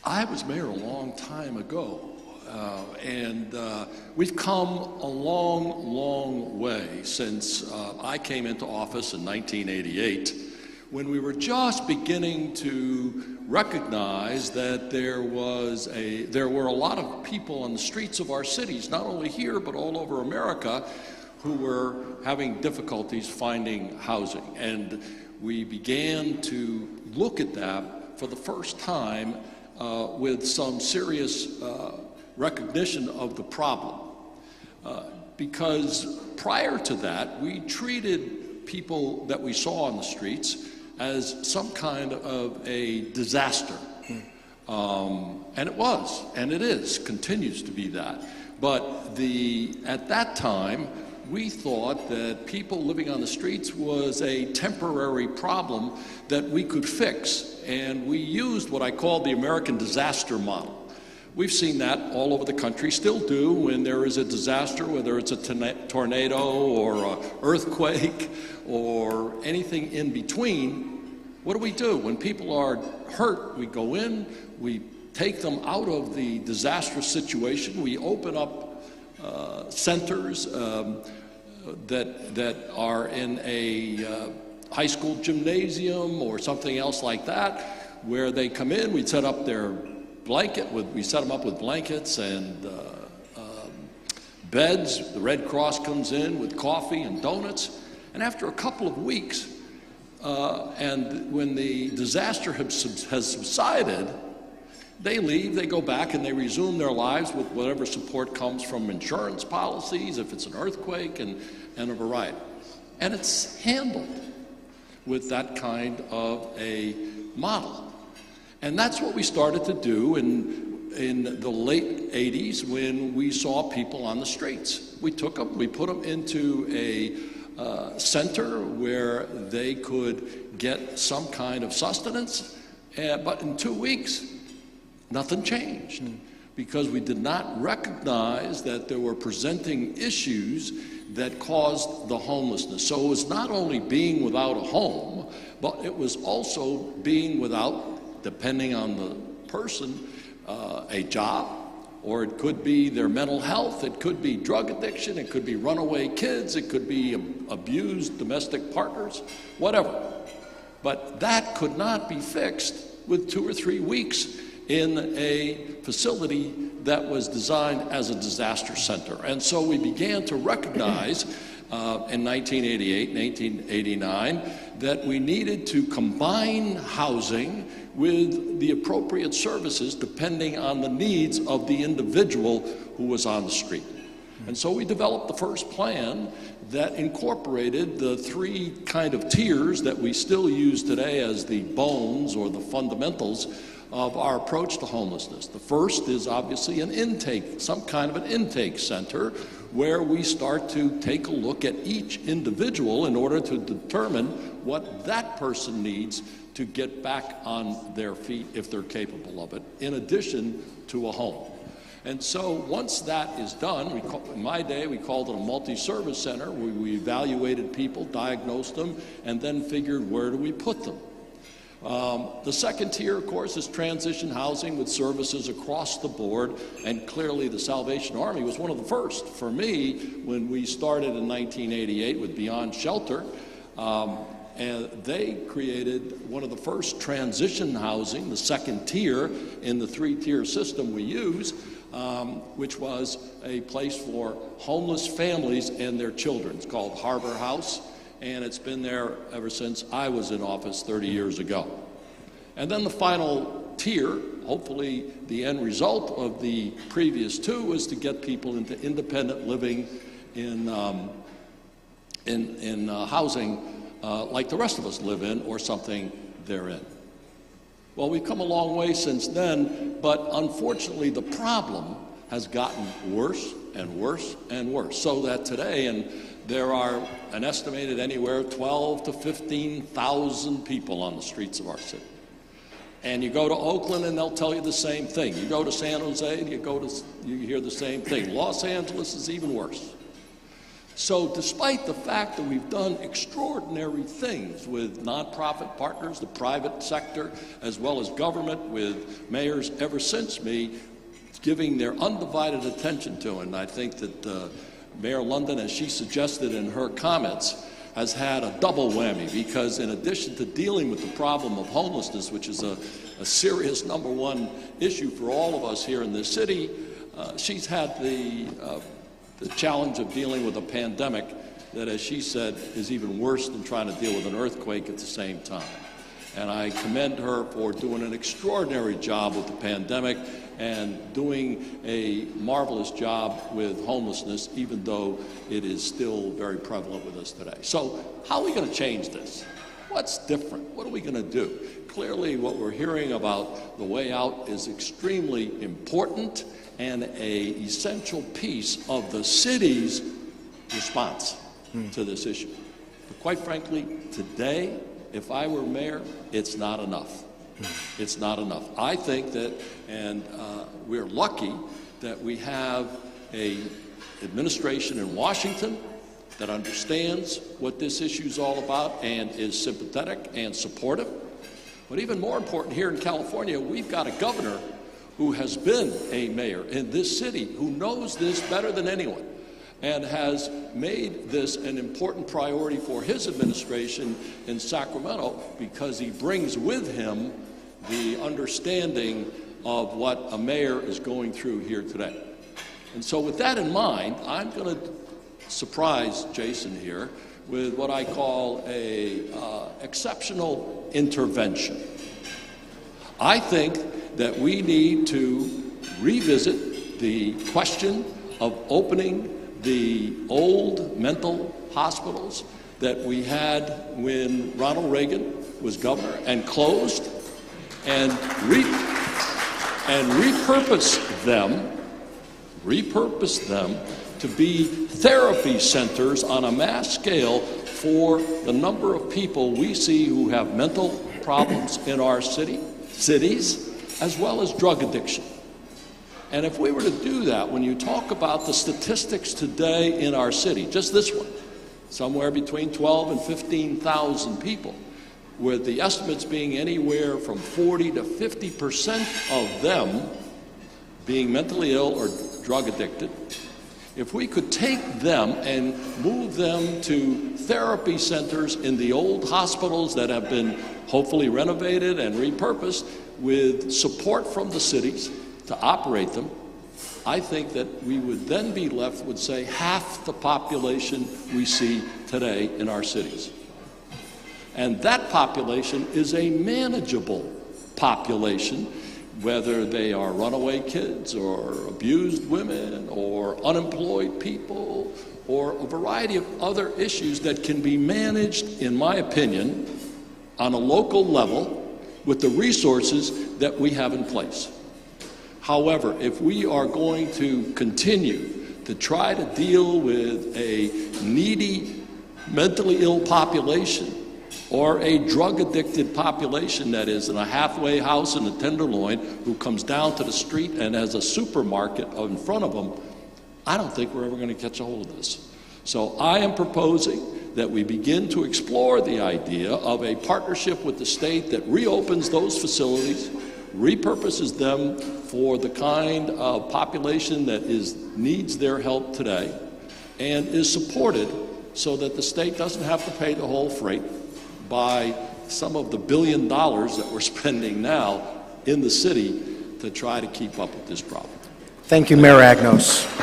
I was mayor a long time ago, and we've come a long, long way since I came into office in 1988, when we were just beginning to recognize that there were a lot of people on the streets of our cities, not only here but all over America, who were having difficulties finding housing. And we began to look at that for the first time with some serious recognition of the problem. Because prior to that, we treated people that we saw on the streets as some kind of a disaster. And it was, and it is, continues to be that. But at that time, we thought that people living on the streets was a temporary problem that we could fix, and we used what I call the American disaster model. We've seen that all over the country, still do, when there is a disaster, whether it's a tornado or an earthquake or anything in between. What do? When people are hurt, we go in, we take them out of the disastrous situation, we open up centers that are in a high school gymnasium or something else like that, where they come in, we set up their we set them up with blankets and beds. The Red Cross comes in with coffee and donuts, and after a couple of weeks, and when the disaster has subsided, they leave, they go back, and they resume their lives with whatever support comes from insurance policies, if it's an earthquake, and a variety. And it's handled with that kind of a model. And that's what we started to do in the late 80s when we saw people on the streets. We took them, we put them into a center where they could get some kind of sustenance, but in 2 weeks, nothing changed, because we did not recognize that there were presenting issues that caused the homelessness. So it was not only being without a home, but it was also being without, depending on the person, a job, or it could be their mental health, it could be drug addiction, it could be runaway kids, it could be abused domestic partners, whatever. But that could not be fixed with 2 or 3 weeks in a facility that was designed as a disaster center. And so we began to recognize in 1988, 1989, that we needed to combine housing with the appropriate services depending on the needs of the individual who was on the street. And so we developed the first plan that incorporated the 3 kind of tiers that we still use today as the bones or the fundamentals of our approach to homelessness. The first is obviously an intake, some kind of an intake center, where we start to take a look at each individual in order to determine what that person needs to get back on their feet if they're capable of it, in addition to a home. And so once that is done, in my day we called it a multi-service center, where we evaluated people, diagnosed them, and then figured, where do we put them? The second tier, of course, is transition housing with services across the board, and clearly the Salvation Army was one of the first. For me, when we started in 1988 with Beyond Shelter, and they created one of the first transition housing, the second tier in the 3-tier system we use, which was a place for homeless families and their children. It's called Harbor House, and it's been there ever since I was in office 30 years ago. And then the final tier, hopefully the end result of the previous 2, was to get people into independent living in housing like the rest of us live in, or something therein. Well, we've come a long way since then, but unfortunately the problem has gotten worse and worse and worse, so that today, and there are an estimated anywhere 12 to 15,000 people on the streets of our city. And you go to Oakland and they'll tell you the same thing. You go to San Jose and you hear the same thing. Los Angeles is even worse. So despite the fact that we've done extraordinary things with nonprofit partners, the private sector, as well as government, with mayors ever since me giving their undivided attention to it, and I think that Mayor London, as she suggested in her comments, has had a double whammy, because in addition to dealing with the problem of homelessness, which is a serious #1 issue for all of us here in this city, she's had the challenge of dealing with a pandemic that, as she said, is even worse than trying to deal with an earthquake at the same time. And I commend her for doing an extraordinary job with the pandemic and doing a marvelous job with homelessness, even though it is still very prevalent with us today. So how are we going to change this? What's different? What are we going to do? Clearly, what we're hearing about the way out is extremely important and an essential piece of the city's response to this issue. But quite frankly, today, if I were mayor, it's not enough. It's not enough. I think that, and we're lucky that we have an administration in Washington that understands what this issue is all about and is sympathetic and supportive. But even more important, here in California, we've got a governor who has been a mayor in this city, who knows this better than anyone, and has made this an important priority for his administration in Sacramento, because he brings with him the understanding of what a mayor is going through here today. And so with that in mind, I'm going to surprise Jason here with what I call a exceptional intervention. I think that we need to revisit the question of opening the old mental hospitals that we had when Ronald Reagan was governor, and closed, and repurpose them to be therapy centers on a mass scale for the number of people we see who have mental problems in our cities, as well as drug addiction. And if we were to do that, when you talk about the statistics today in our city, just this one, somewhere between 12 and 15,000 people, with the estimates being anywhere from 40 to 50% of them being mentally ill or drug addicted, if we could take them and move them to therapy centers in the old hospitals that have been hopefully renovated and repurposed with support from the cities to operate them, I think that we would then be left with, say, half the population we see today in our cities. And that population is a manageable population, whether they are runaway kids or abused women or unemployed people or a variety of other issues that can be managed, in my opinion, on a local level with the resources that we have in place. However, if we are going to continue to try to deal with a needy, mentally ill population, or a drug-addicted population that is in a halfway house in the Tenderloin who comes down to the street and has a supermarket in front of them, I don't think we're ever going to catch a hold of this. So I am proposing that we begin to explore the idea of a partnership with the state that reopens those facilities, repurposes them for the kind of population that needs their help today, and is supported so that the state doesn't have to pay the whole freight by some of the $1 billion that we're spending now in the city to try to keep up with this problem. Thank you, Mayor Agnos.